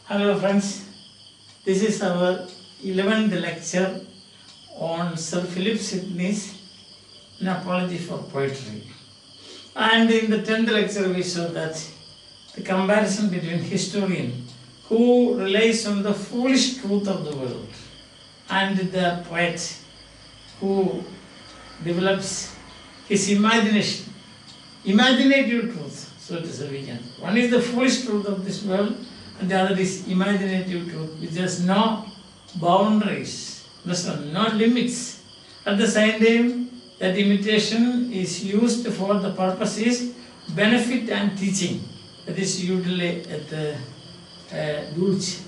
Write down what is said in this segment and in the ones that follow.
Hello friends, this is our 11th lecture on Sir Philip Sidney's An Apology for Poetry. And in the 10th lecture we saw that the comparison between historian who relies on the foolish truth of the world and the poet who develops his imagination, imaginative truth, so to say we can. One is the foolish truth of this world and the other is imaginative truth which has no boundaries, no limits. At the same time, that imitation is used for the purposes benefit and teaching. That is usually at the dulce,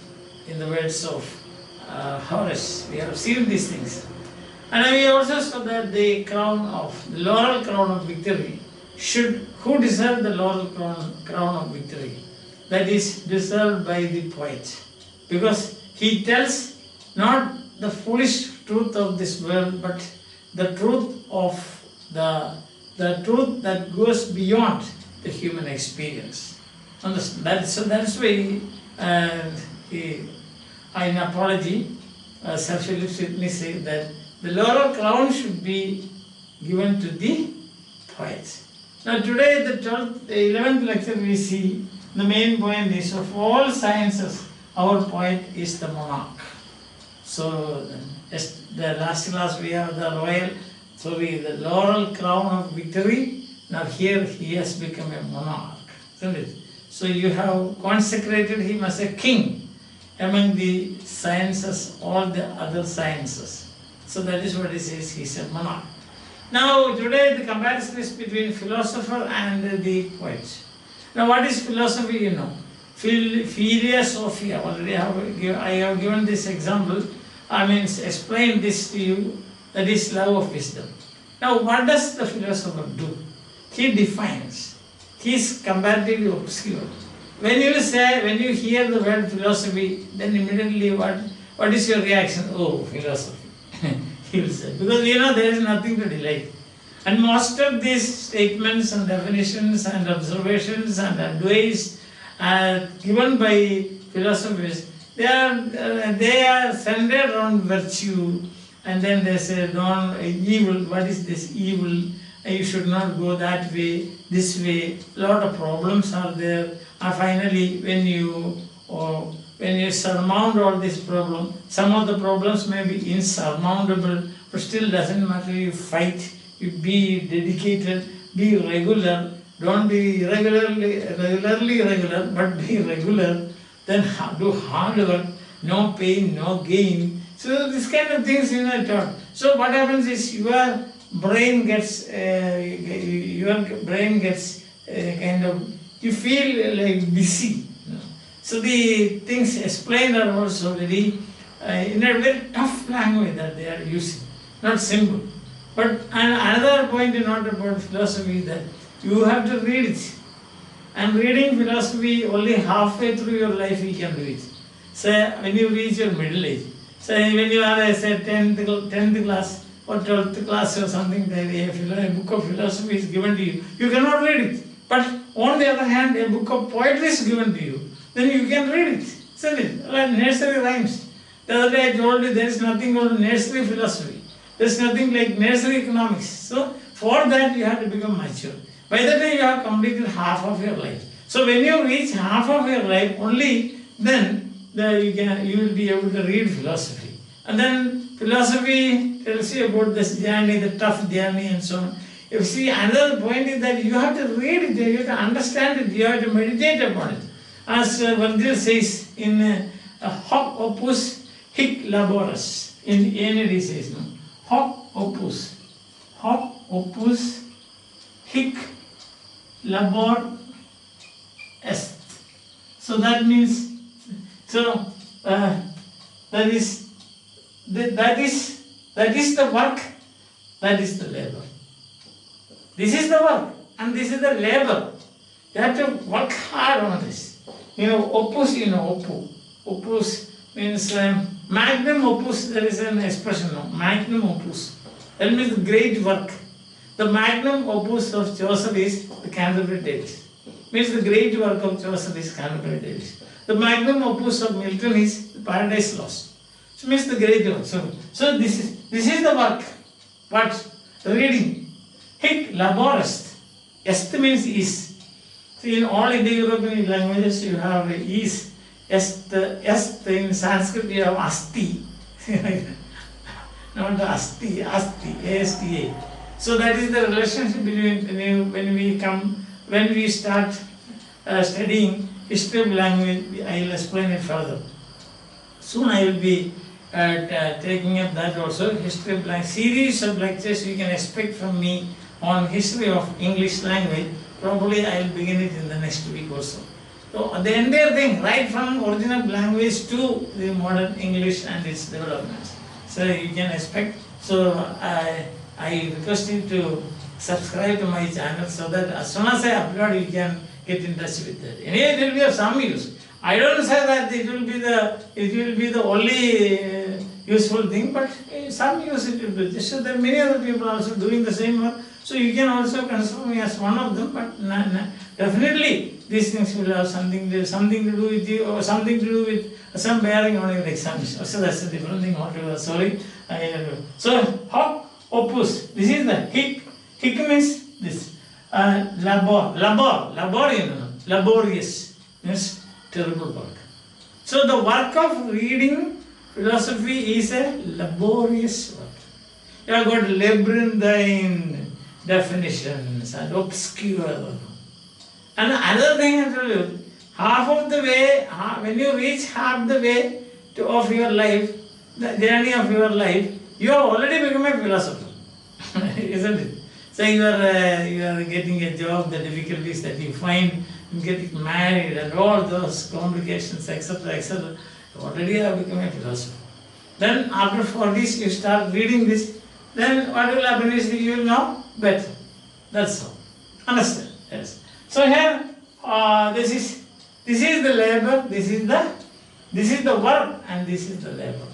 in the words of Horace. We have seen these things. And we also saw that the laurel crown of victory who deserve the laurel crown of victory? That is deserved by the poet. Because he tells not the foolish truth of this world, but the truth of the truth that goes beyond the human experience. Understand? So that's why in Apology, Sir Philip Sidney said that the laurel crown should be given to the poet. Now today, the 11th lecture we see, the main point is of all sciences, our poet is the monarch. So the last class we have the laurel crown of victory. Now here he has become a monarch, isn't it? So you have consecrated him as a king among the sciences, all the other sciences. So that is what he says, he is a monarch. Now today the comparison is between philosopher and the poet. Now what is philosophy, you know? Philia Sophia, already I have given this example, explain this to you, that is love of wisdom. Now what does the philosopher do? He defines. He is comparatively obscure. When you hear the word philosophy, then immediately what is your reaction? Oh, philosophy. He will say. Because there is nothing to delight. And most of these statements and definitions and observations and advice given by philosophers, they are centered on virtue, and then they say, evil, what is this evil? You should not go that way, this way. A lot of problems are there. And finally, when you surmount all this problem, some of the problems may be insurmountable, but still doesn't matter. You fight, you be dedicated, be regular. Don't be regularly regular, but be regular. Then do hard work, no pain, no gain. So this kind of things taught. So what happens is your brain gets you feel like busy. So the things explained are also very in a very tough language that they are using, not simple. But another point to note about philosophy is that you have to read it. And reading philosophy only halfway through your life you can do it. Say when you reach your middle age, say when you are 10th class or 12th class or something, a book of philosophy is given to you. You cannot read it. But on the other hand, a book of poetry is given to you. Then you can read it, isn't it? Like nursery rhymes. The other day I told you there is nothing called nursery philosophy. There is nothing like nursery economics. So for that you have to become mature. By the time you have completed half of your life. So when you reach half of your life, only then you will be able to read philosophy. And then philosophy tells you about this journey, the tough journey and so on. You see, another point is that you have to read it, you have to understand it, you have to meditate upon it. As Virgil says in hoc opus hic laboris, in Aeneid says, no? Hoc opus hic labor est. So that means, that is the work, that is the labor. This is the work and this is the labor. You have to work hard on this. Opus, opus means magnum opus, there is an expression, magnum opus. That means great work. The magnum opus of Joseph is the Canterbury Tales. Means the great work of Joseph is Canterbury Tales. The magnum opus of Milton is Paradise Lost. So means the great one. So this is the work. What? The reading. Hic laborest. Est means is. See, in all Indo-European languages you have is. Est in Sanskrit you have asti. Not the asti, A-S-T-A. So that is the relationship between when we start studying history of language. I will explain it further. Soon I will be taking up that also. History of language. Series of lectures you can expect from me on history of English language. Probably I will begin it in the next week also. So the entire thing, right from original language to the modern English and its developments. So you can expect. So I request you to subscribe to my channel so that as soon as I upload, you can get in touch with it. Anyway, it will be of some use. I don't say that it will be the only useful thing, but some use it will be. So there are many other people also doing the same work. So you can also consider me as one of them. But definitely these things will have something to do with you, or something to do with some bearing on your examination. So that's a different thing altogether. Sorry. So hoc opus. This is the hic. Hic means this. Laborious means terrible work. So the work of reading philosophy is a laborious work. You have got labyrinthine definitions and obscure. And another thing I tell you, half of the way, when you reach half the way of your life, the journey of your life, you have already become a philosopher, isn't it? So you are getting a job, the difficulties that you find in getting married and all those complications, etc., etc. Already you have become a philosopher. Then after 40s you start reading this, then what will happen is you will know better. That's all. Understand? Yes. So here, this is the labor, this is the work, and this is the labor.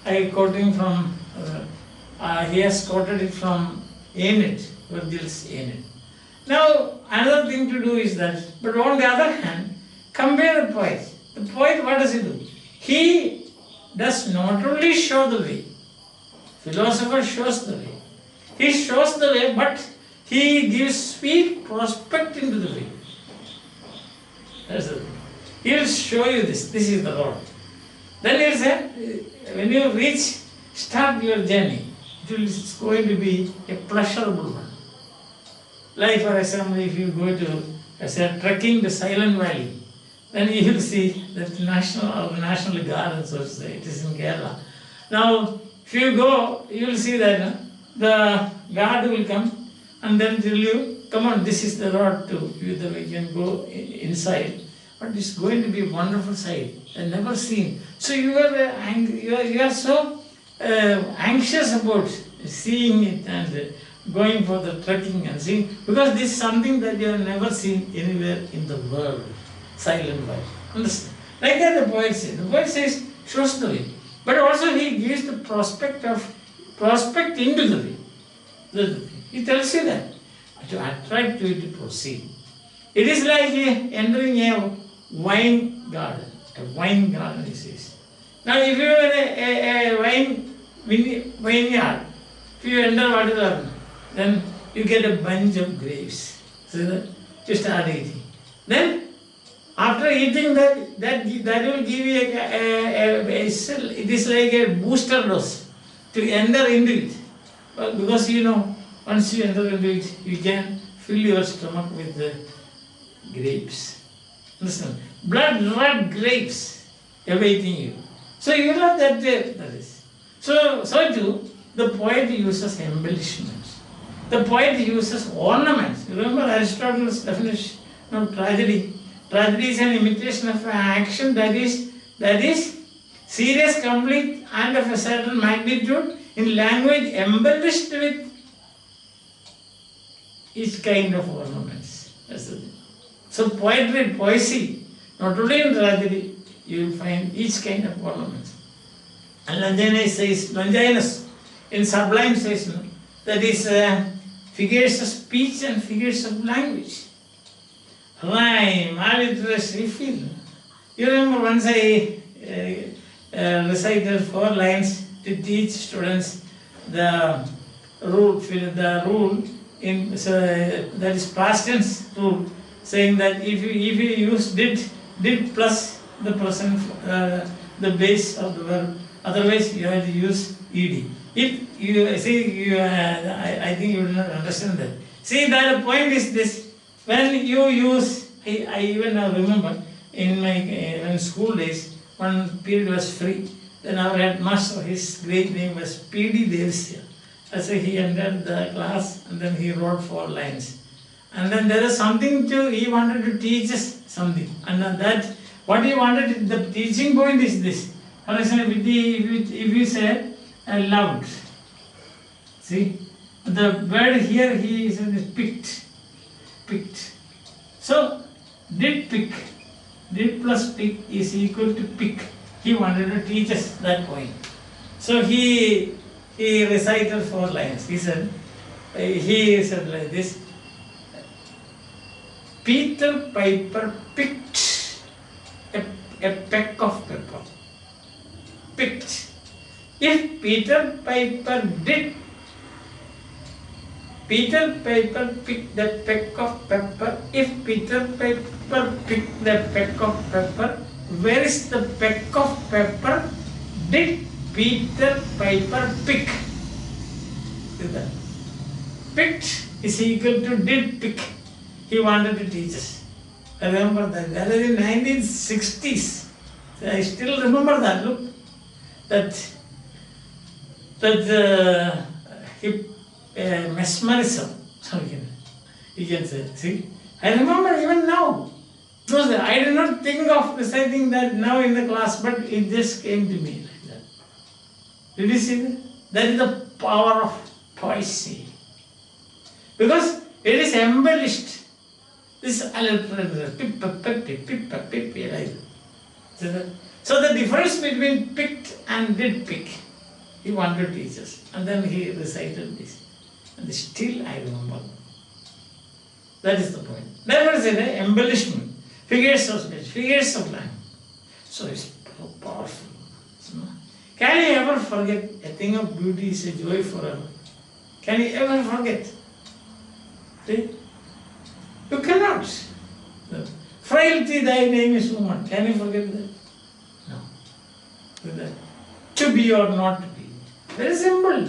I quoting from. He has quoted it from Aeneid, Virgil's Aeneid. Now, another thing to do is that, but on the other hand, compare the poet. The poet, what does he do? He does not only show the way, philosopher shows the way. He shows the way, but he gives sweet prospect into the way. That's the thing. He will show you this. This is the Lord. Then he will say, when you start your journey, it's going to be a pleasurable one. Like for example, if you go to trekking the Silent Valley, then you will see that National Gardens, so to say, it is in Kerala. Now, if you go, you will see that the guard will come and then tell you, come on, this is the road to you, that we can go inside. But it's going to be a wonderful sight, I've never seen. So you are so anxious about seeing it and going for the trekking and seeing, because this is something that you have never seen anywhere in the world. Silent Valley. Understand? Like that the poet says. The poet says, shows the way. But also he gives the prospect into the way. He tells you that to attract you to proceed. It is like entering a wine garden. A wine garden, he says. Now if you are a vineyard, if you enter, what will happen? Then you get a bunch of grapes. See that? You start eating. Then after eating that will give you it is like a booster dose to enter into it. But because once you enter into it, you can fill your stomach with the grapes. Understand? Blood red grapes awaiting you. So you know that is. So too, the poet uses embellishments. The poet uses ornaments. Remember Aristotle's definition of tragedy. Tragedy is an imitation of an action that is serious, complete, and of a certain magnitude in language embellished with each kind of ornaments. That's the thing. So poesy, not only in tragedy, you will find each kind of ornaments. And Longinus in Sublime says, that is figures of speech and figures of language. rhyme, alliteration, feel. You remember once I recited 4 lines to teach students the rule in that is past tense rule, saying that if you use did plus the present the base of the verb, otherwise you have to use ed. If you see, I think you will not understand that. See, that the point is this: when you use, I even remember in my school days, one period was free. Then our headmaster, his great name was P.D. Devsya. So he entered the class and then he wrote 4 lines. And then there is something he wanted to teach us something. And that, what he wanted, the teaching point is this. For example, if you say loved, see, the word here he said is picked. So, did plus pick is equal to pick. He wanted to teach us that point. So he recited 4 lines. He said like this: Peter Piper picked a peck of pepper. Picked. If Peter Piper picked the peck of pepper. If Peter Piper picked the peck of pepper, where is the peck of pepper did Peter Piper pick? Picked is equal to did pick. He wanted to teach us. I remember that. That is in 1960s. I still remember that. Look, mesmerism. You can say. See, I remember even now. Because I did not think of reciting that now in the class, but it just came to me like that. Did you see that? That is the power of poesy. Because it is embellished. This alliteration, so the difference between picked and did pick, he wanted to teach us. And then he recited this. And still I remember. That is the point. Never is an embellishment. Figures of speech, figures of language. So it's so powerful. Can you ever forget? A thing of beauty is a joy forever. Can you ever forget? See? You cannot. Frailty, thy name is woman. Can you forget that? No. To be or not to be. Very simple.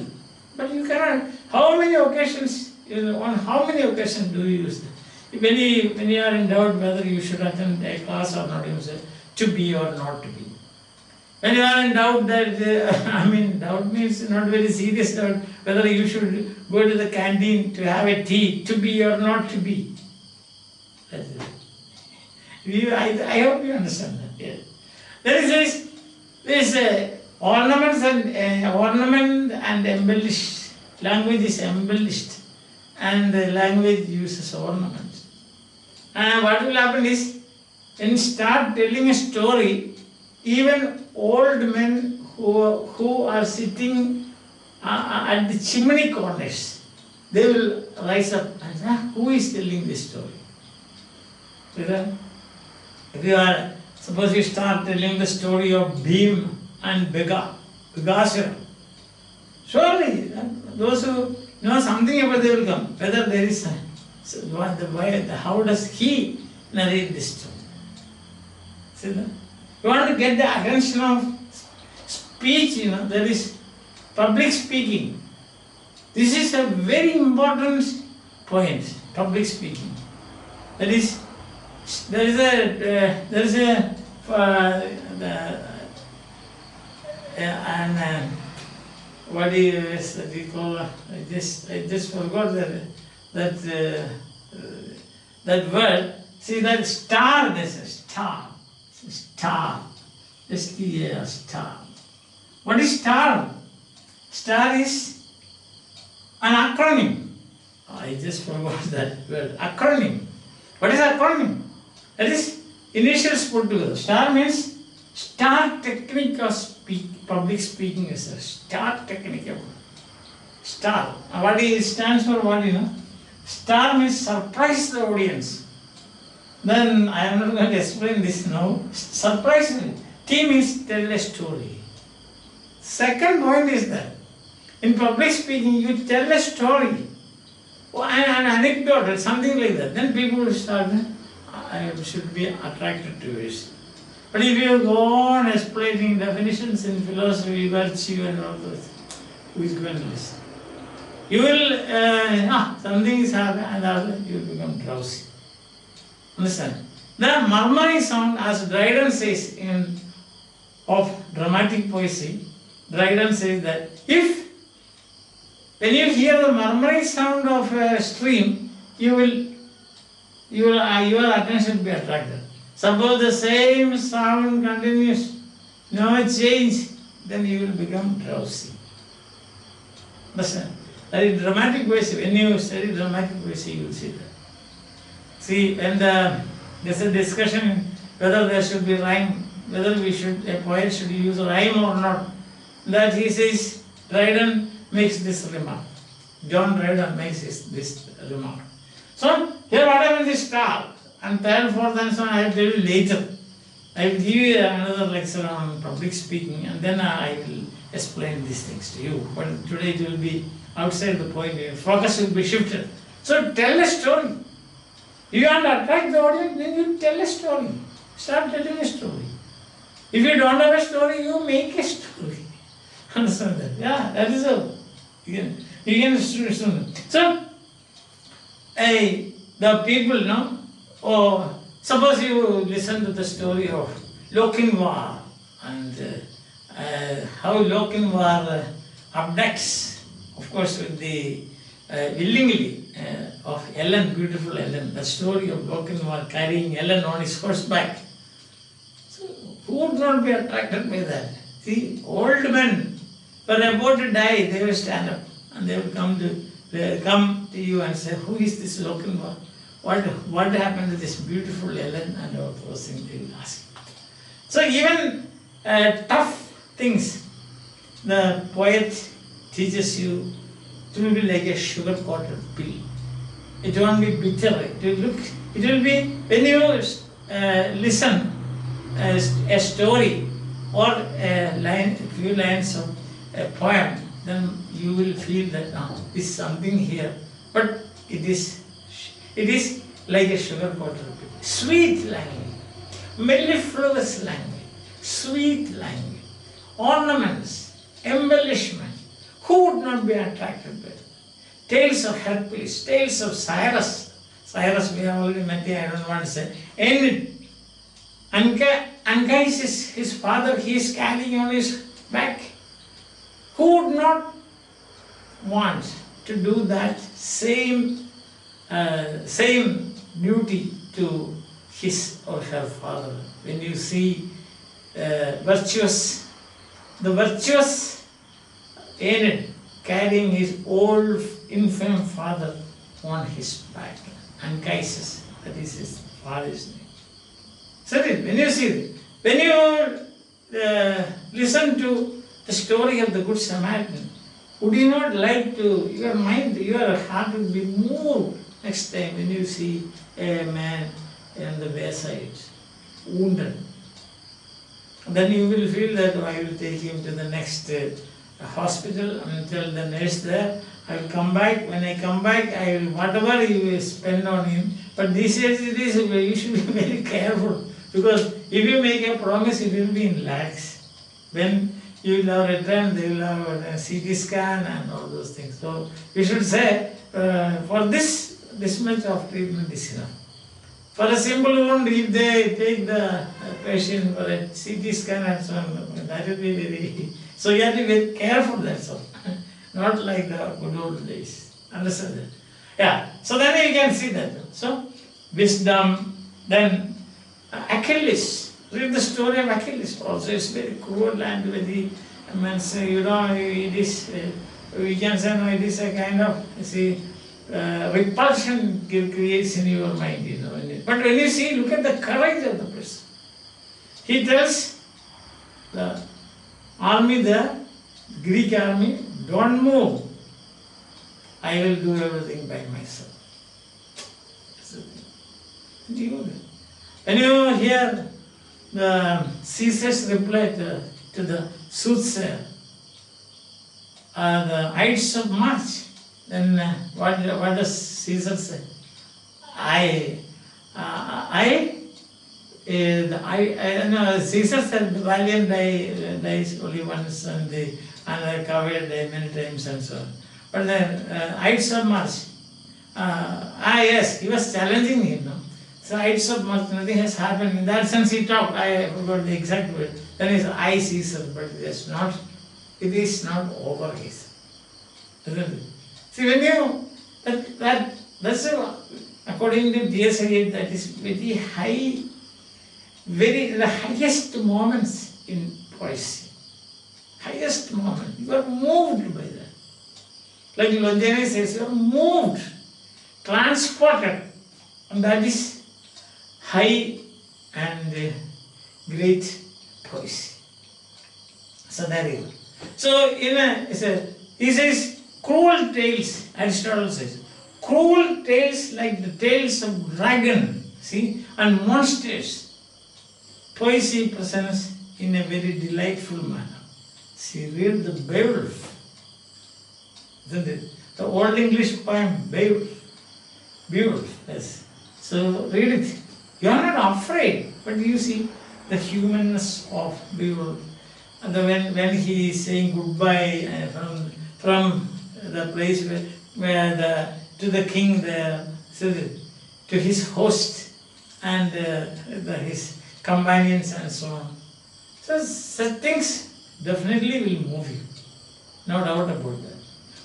But you cannot. How many occasions, on how many occasions do you use that? When you are in doubt whether you should attend a class or not, you say to be or not to be. When you are in doubt that, doubt means not very serious doubt, whether you should go to the canteen to have a tea, to be or not to be. That's it. I hope you understand that. Yeah. There is this ornaments and ornament and embellished. Language is embellished, and the language uses ornaments. And what will happen is, when you start telling a story, even old men who are sitting at the chimney corners, they will rise up and say, who is telling this story? If you are, suppose you start telling the story of Bhim and Begasura, surely those who know something about they will come. Whether there is how does he narrate this story? See that? You want to get the attention of speech, there is public speaking. This is a very important point, public speaking. That is, what is that we call? I just forgot that word. See that star. There's a star. Star. Star. What is star? Star is an acronym. I just forgot that word. Acronym. What is acronym? That is initials put together. Star means star technique of public speaking is a star technique. Star. What it stands for what? Star means surprise the audience. Then I am not going to explain this now. Surprisingly, theme is tell a story. Second point is that in public speaking, you tell a story, or an anecdote or something like that. Then people will start, I should be attracted to it. But if you go on explaining definitions in philosophy, virtue and all those, who is going to listen? You will, something is happening and you will become drowsy. Understand? The murmuring sound, as Dryden says of dramatic poesy, Dryden says that when you hear the murmuring sound of a stream, your attention will be attracted. Suppose the same sound continues, no change, then you will become drowsy. Understand? That is dramatic poesy. When you study dramatic poesy, you will see that. See, when there's a discussion whether there should be rhyme, whether a poet should use rhyme or not, that he says, Dryden makes this remark. John Dryden makes this remark. So, here whatever is taught, and third, fourth and so on, I will tell you later. I will give you another lecture on public speaking and then I will explain these things to you. But today it will be outside the point, focus will be shifted. So tell a story. You want to attract the audience, then you tell a story. Start telling a story. If you don't have a story, you make a story. Understand that? Yeah, that is all. You can so, the people, suppose you listen to the story of Lochinvar and how Lochinvar abducts, of course, with the willingly of Ellen, beautiful Ellen, the story of Lochinvar carrying Ellen on his horseback. So, who would not be attracted by that? See, old men were about to die, they will stand up and they will come to you and say, who is this Lochinvar? What happened to this beautiful Ellen and all those things they will ask. So even tough things, the poet teaches you, it will be like a sugar-coated pill. It won't be bitter. It will be, when you listen a story or a few lines of a poem, then you will feel that there is something here. But it is like a sugar-coated pill. Sweet language, mellifluous language, sweet language, ornaments, embellishment. Who would not be attracted by it? Tales of Hercules, tales of Cyrus. Cyrus we have already met here, I don't want to say. And Anchises, his father, he is carrying on his back. Who would not want to do that same duty to his or her father? When you see the virtuous Enid carrying his old infirm father on his back, Anchises, that is his father's name. So when you see it, when you listen to the story of the Good Samaritan, would you not like to, your mind, your heart will be moved next time when you see a man on the wayside, wounded. Then you will feel that I will take him to the next hospital and tell the nurse there, I will come back. When I come back, I will, whatever you will spend on him. But these days you should be very careful, because if you make a promise, it will be in lakhs. When you will have returned, they will have a CT scan and all those things. So you should say, for this much of treatment is enough. For a simple wound, if they take the patient for a CT scan and so on, that will be very... So you have to be very careful, that's all. Not like the good old days. Understand that? Yeah. So then you can see that. So, wisdom, then Achilles. Read the story of Achilles also. It's very cruel and very... I mean, say, it is... we can say, no, it is a kind of, repulsion creates in your mind, But when you see, look at the courage of the person. He tells the army there, Greek army, don't move. I will do everything by myself. When you hear the Caesar's reply to the soothsayer, the Ides of March, then what does Caesar say? Caesar said the valiant dies only once and the coward die many times and so on. But then Ides of March, yes, he was challenging him. No? So Ides of March, nothing has happened. In that sense he talked, I forgot the exact word. Then he said, I Caesar, but it is not over, he said. Isn't it? See, when you, that's according to DSI, that is very high, the highest moments in poesy. Highest moment. You are moved by that. Like Lonjani says, you are moved, transported. And that is high and great poesy. So there you go. So he says, cruel tales, Aristotle says, cruel tales like the tales of dragon, see, and monsters. Poesy presents in a very delightful manner. See, read the Beowulf, isn't it? The Old English poem, Beowulf. Beowulf, yes. So read it. You are not afraid, but you see the humanness of Beowulf. And when he is saying goodbye from the place to the king there, so to his host and his companions and so on. So such things definitely will move you, no doubt about that.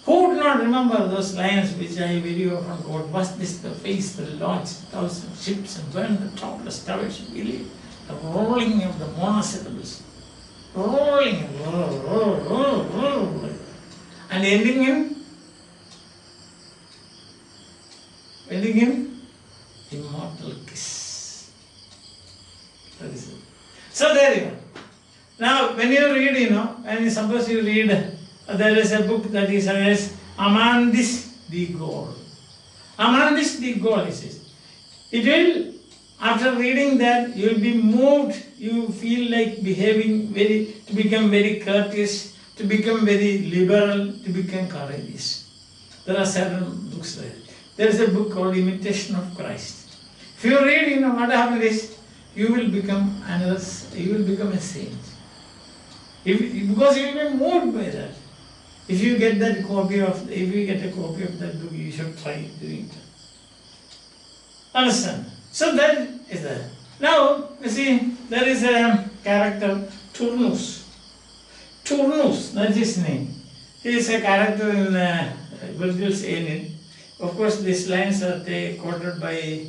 Who would not remember those lines which I very often quote? Was this the face that launched 1,000 ships and burned the topless towers of Iliad? The rolling of the monosyllables, rolling, and ending in immortal kiss. That is it. So there you go. Now, when you read, and suppose you read, there is a book that is as Amandis the Gaul. Amandis the Gaul, he says. It will, after reading that, you will be moved, you feel like to become very courteous, to become very liberal, to become courageous. There are several books there. There is a book called Imitation of Christ. If you read, what happens is, you will become a saint. Because you will be moved by that. If you get a copy of that book, you should try doing that. Understand? So that is that. Now, you see, there is a character, Turnus. Turnus, that's his name. He is a character in Virgil's Aeneid. Of course, these lines are quoted by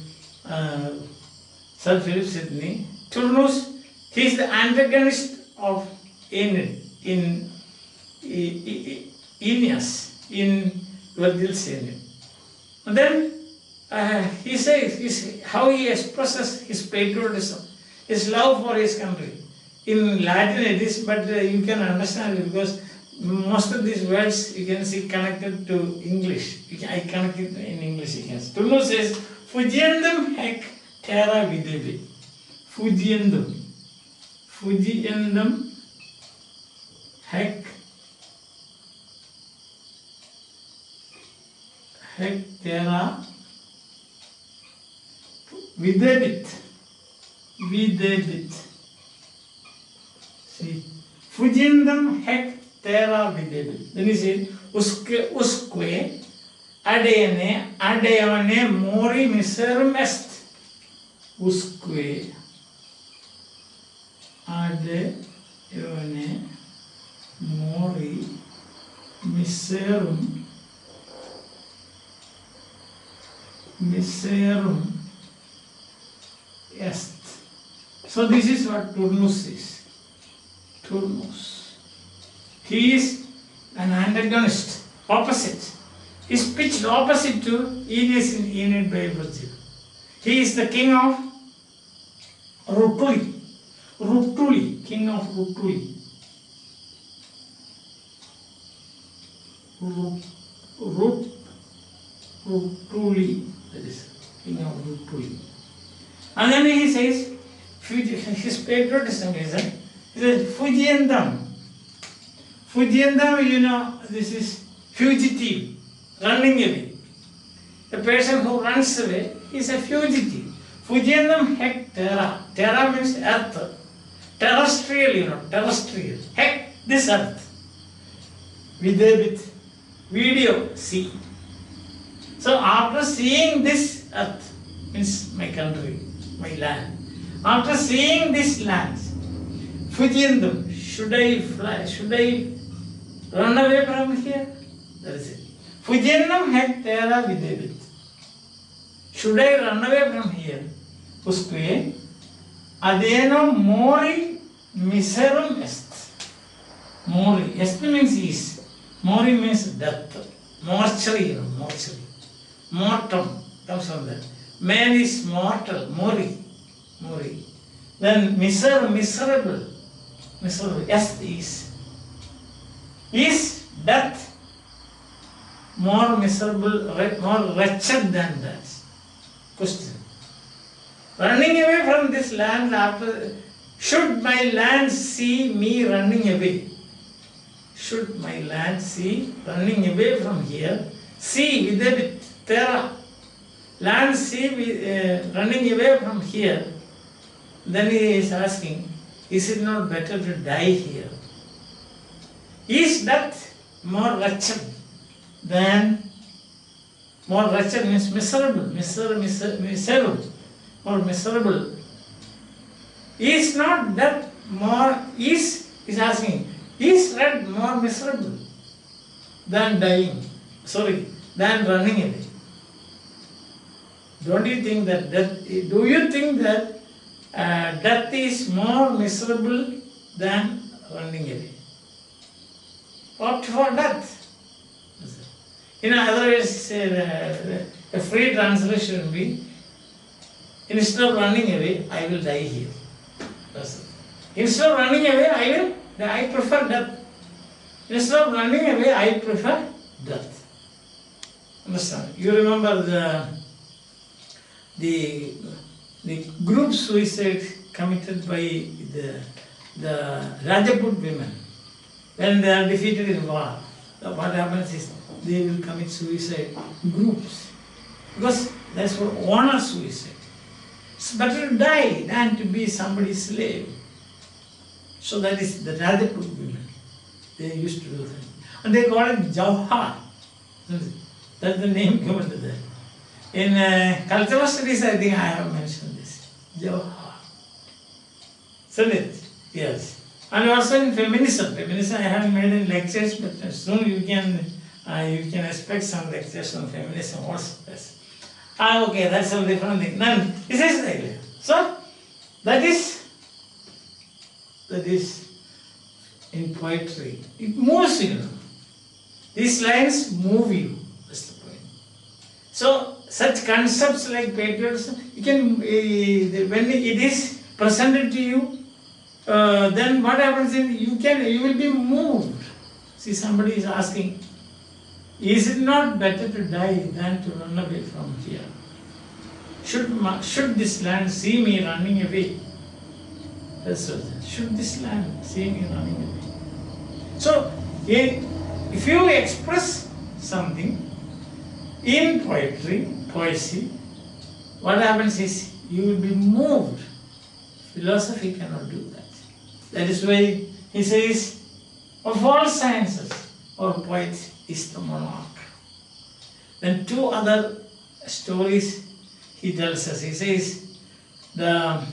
Sir Philip Sidney. Turnus, he is the antagonist of Aeneid in Aeneas, in Virgil's Aeneid. And then he says how he expresses his patriotism, his love for his country. In Latin it is, but you can understand it because most of these words you can see connected to English. I connect it in English. Turnus says, Fugiendum hec terra videbi. Fugiendum hec terra videbit. See, Fugiendum hec terra videbit. Then he said, usque adeone mori miserum est. Usque adeone mori miserum est. So this is what Turnus is. Turnus. He is an antagonist, opposite. He is pitched opposite to Aeneas in Aeneid by Virgil. He is the king of Rutuli. King of Rutuli. Rutuli, that is king of Rutuli. And then he says, his patriotism is that he says, Fujiyandam. Fujiyandam, you know, this is fugitive, running away. The person who runs away is a fugitive. Fujiyandam hek terra. Terra means earth. Terrestrial, you know, terrestrial. Hek, this earth. Videbit. Video, see. So after seeing this earth, means my country, my land. After seeing this land, Fujiyandam, should I fly? Should I run away from here? That is it. Fujiyandam hek terra videbit. Should I run away from here? Usque adeno mori miserum est. Mori. Est means is. Mori means death. Mortuary, you know, mortuary. Mortem comes from that. Man is mortal. Mori. Mori. Then miserable. Miserable. Est is. Is death more miserable, more wretched than that? Question. Running away from this land after, should my land see me running away? Should my land see running away from here? See with a terra. Land see running away from here. Then he is asking, is it not better to die here? Is that more wretched than, more wretched means miserable, miserable, more miserable. Is not that more, is asking, is that more miserable than dying, than running away? Don't you think that do you think that death is more miserable than running away? Opt for death. In other words, a free translation will be, instead of running away, I will die here. Instead of running away, I prefer death. Instead of running away, I prefer death. Understand? You remember the group suicide committed by the Rajaput women when they are defeated in war. What happens is they will commit suicide groups because that's for honor suicide. It's better to die than to be somebody's slave. So that is the Rajaput women. They used to do that. And they call it Jauhar. That's the name given to that. In cultural studies, I think I have mentioned this. Jauhar. Isn't it? Yes. And also in feminism. Feminism I haven't made any lectures, but soon you can expect some lectures on feminism also. Yes. Okay, that's a different thing. Then this is the idea. So that is in poetry. It moves you. These lines move you. That's the point. So such concepts like patriotism, you can when it is presented to you, then what happens is you will be moved. See, somebody is asking, is it not better to die than to run away from here? Should this land see me running away? That's what it is. Should this land see me running away? So, if you express something in poesy, what happens is you will be moved. Philosophy cannot do that. That is why he says, of all sciences, our poet is the monarch. Then two other stories he tells us. He says, at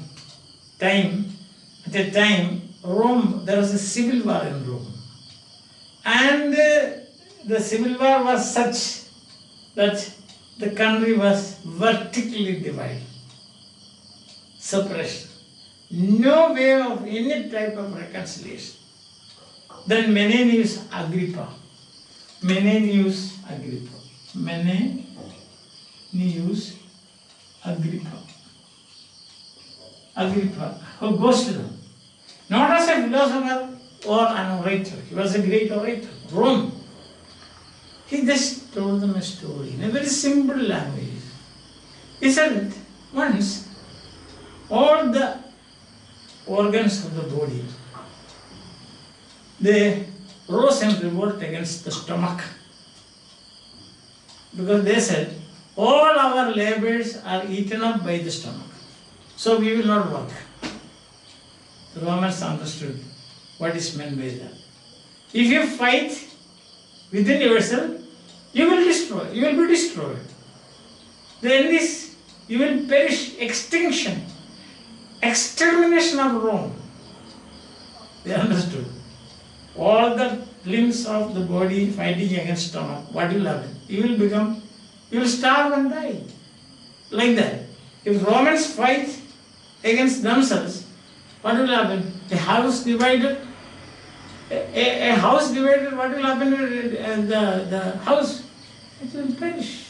a time, Rome, there was a civil war in Rome. And the civil war was such that the country was vertically divided. Separation. No way of any type of reconciliation. Then Menenius Agrippa, who goes to them, not as a philosopher or an orator. He was a great orator. Rome. He just told them a story in a very simple language. He said, once all the organs of the body, they rose in revolt against the stomach. Because they said, all our labors are eaten up by the stomach. So we will not work. The Romans understood what is meant by that. If you fight within yourself, you will destroy, you will be destroyed. The end is, you will perish, extinction, extermination of Rome. They understood. All the limbs of the body fighting against stomach, what will happen? You will starve and die. Like that. If Romans fight against themselves, what will happen? A house divided, a house divided, what will happen to the house? It will perish.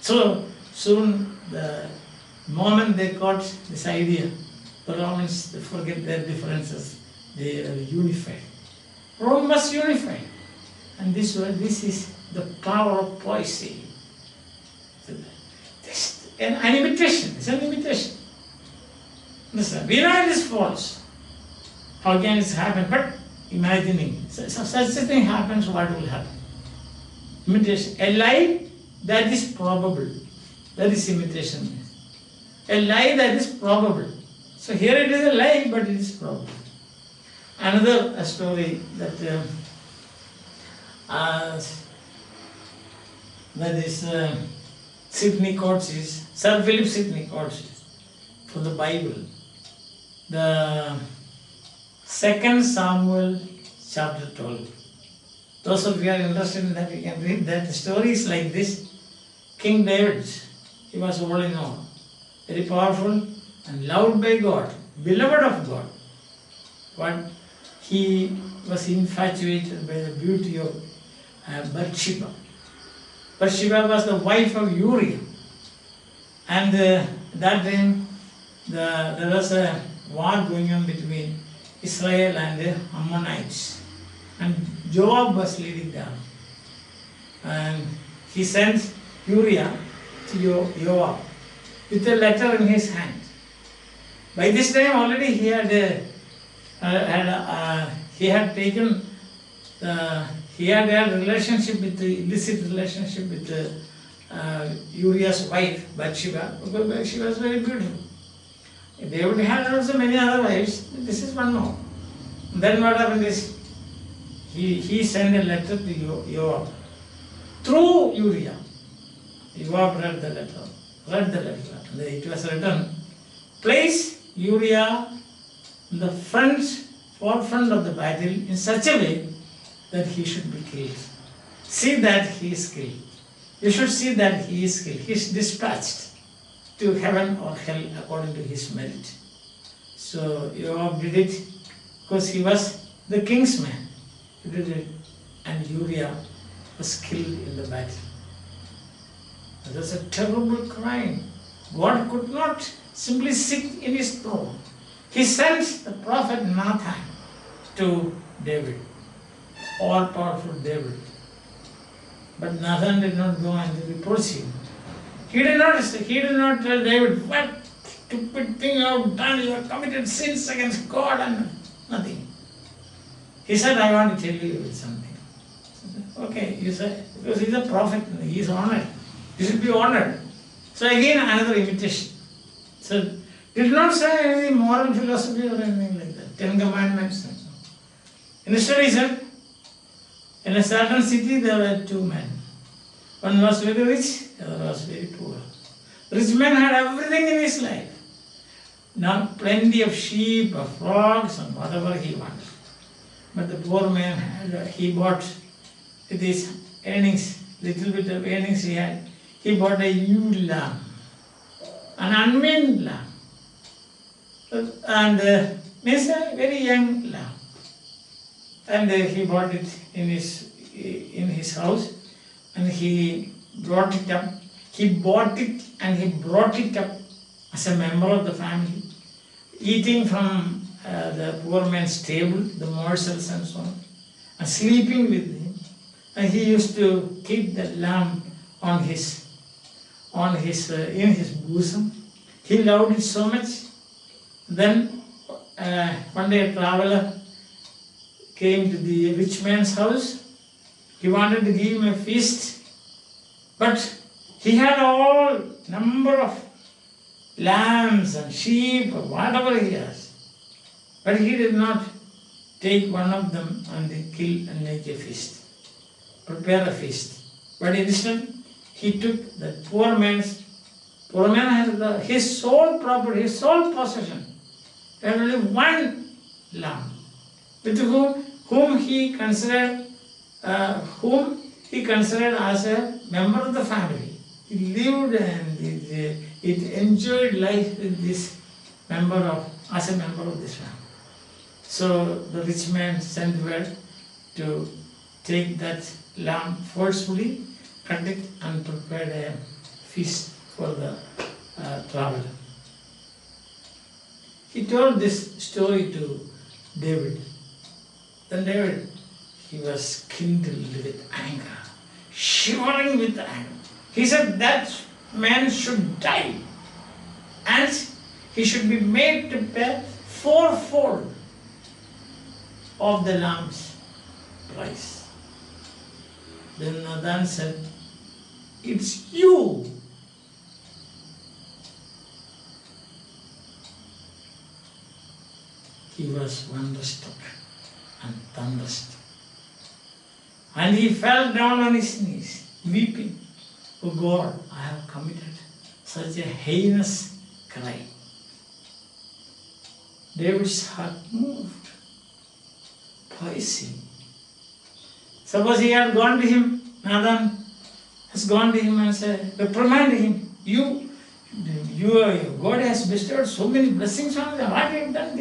So soon, the moment they caught this idea, the Romans, they forget their differences, they are unified. Rome was unified. And this is the power of poesy. This is an imitation. It's an imitation. Listen, we know it is false. How can it happen? But imagining, such a thing happens, what will happen? Imitation. A lie that is probable. That is imitation. A lie that is probable. So here it is a lie, but it is probable. Another story that is Sidney quotes is, Sir Philip Sidney quotes from the Bible. The 2 Samuel chapter 12. Those of you are interested in that, you can read that. The story is like this. King David, he was all in all, very powerful and loved by God, beloved of God. But he was infatuated by the beauty of Bathsheba. Bathsheba was the wife of Uriah. And that time there was a war going on between Israel and the Ammonites. And Joab was leading them. And he sent Uriah to Joab with a letter in his hand. By this time already he had a relationship with the illicit relationship with Uriah's wife Bathsheba, because she was very beautiful. David had also many other wives. This is one more. Then what happened is he sent a letter to Joab through Uriah. Joab read the letter. It was written, place Uriah in the forefront of the battle in such a way that he should be killed. See that he is killed. You should see that he is killed. He is dispatched to heaven or hell according to his merit. So Joab did it because he was the king's man. He did it, and Uriah was killed in the battle. That was a terrible crime. God could not simply sit in his throne. He sent the prophet Mathew to David, all-powerful David. But Nathan did not go and reproach him. He did not tell David, what stupid thing you have done, you have committed sins against God and nothing. He said, I want to tell you something. Okay, you said, because he is a prophet, he is honored. You should be honored. So again, another imitation. So, did not say any moral philosophy or anything like that. 10 Commandments and so on. Instead he said, in a certain city there were two men. One was very rich, the other was very poor. The rich man had everything in his life. Now plenty of sheep or frogs and whatever he wanted. But the poor man he bought with his earnings, little bit of earnings he had, he bought a ewe lamb, an unweaned lamb, and means a very young lamb. And he bought it in his house, and he brought it up. He bought it and he brought it up as a member of the family, eating from the poor man's table, the morsels and so on, and sleeping with him. And he used to keep the lamb in his bosom. He loved it so much. Then one day a traveler came to the rich man's house. He wanted to give him a feast, but he had all number of lambs and sheep, or whatever he has. But he did not take one of them and kill and make a feast, prepare a feast. But instead, he took the poor man has his sole property, his sole possession. There was only one lamb, with whom he considered as a member of the family. He lived and it enjoyed life with this as a member of this family. So the rich man sent word to take that lamb forcefully, cut it and prepared a feast for the traveler. He told this story to David. Then David, he was kindled with anger, shivering with anger. He said that man should die and he should be made to pay fourfold of the lamb's price. Then Nathan said, "It's you." He was wonderstruck and thunderstruck. And he fell down on his knees, weeping, "Oh God, I have committed such a heinous crime." David's heart moved. Poison. Suppose he had gone to him, Nathan has gone to him and said, reprimanded him, God has bestowed so many blessings on you. What have you done?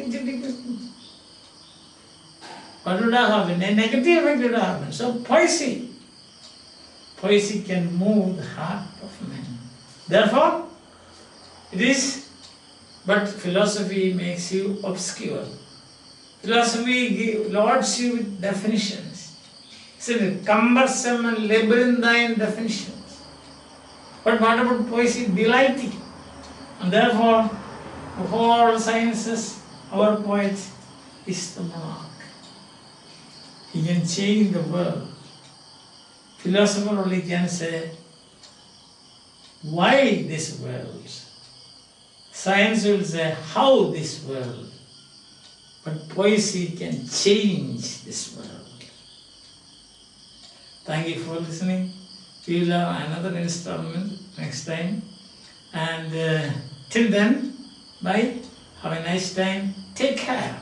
What would have happened? A negative effect would have happened. So poison can move the heart of man. Therefore, it is, but philosophy makes you obscure. Philosophy loads you with definitions. It's cumbersome and labyrinthine definitions. But what about poesy? Delighting. And therefore, of all sciences, our poet is the monarch. He can change the world. Philosopher only can say, why this world? Science will say, how this world? But poesy can change this world. Thank you for listening. We will have another installment next time. And till then, bye. Have a nice time. Take care.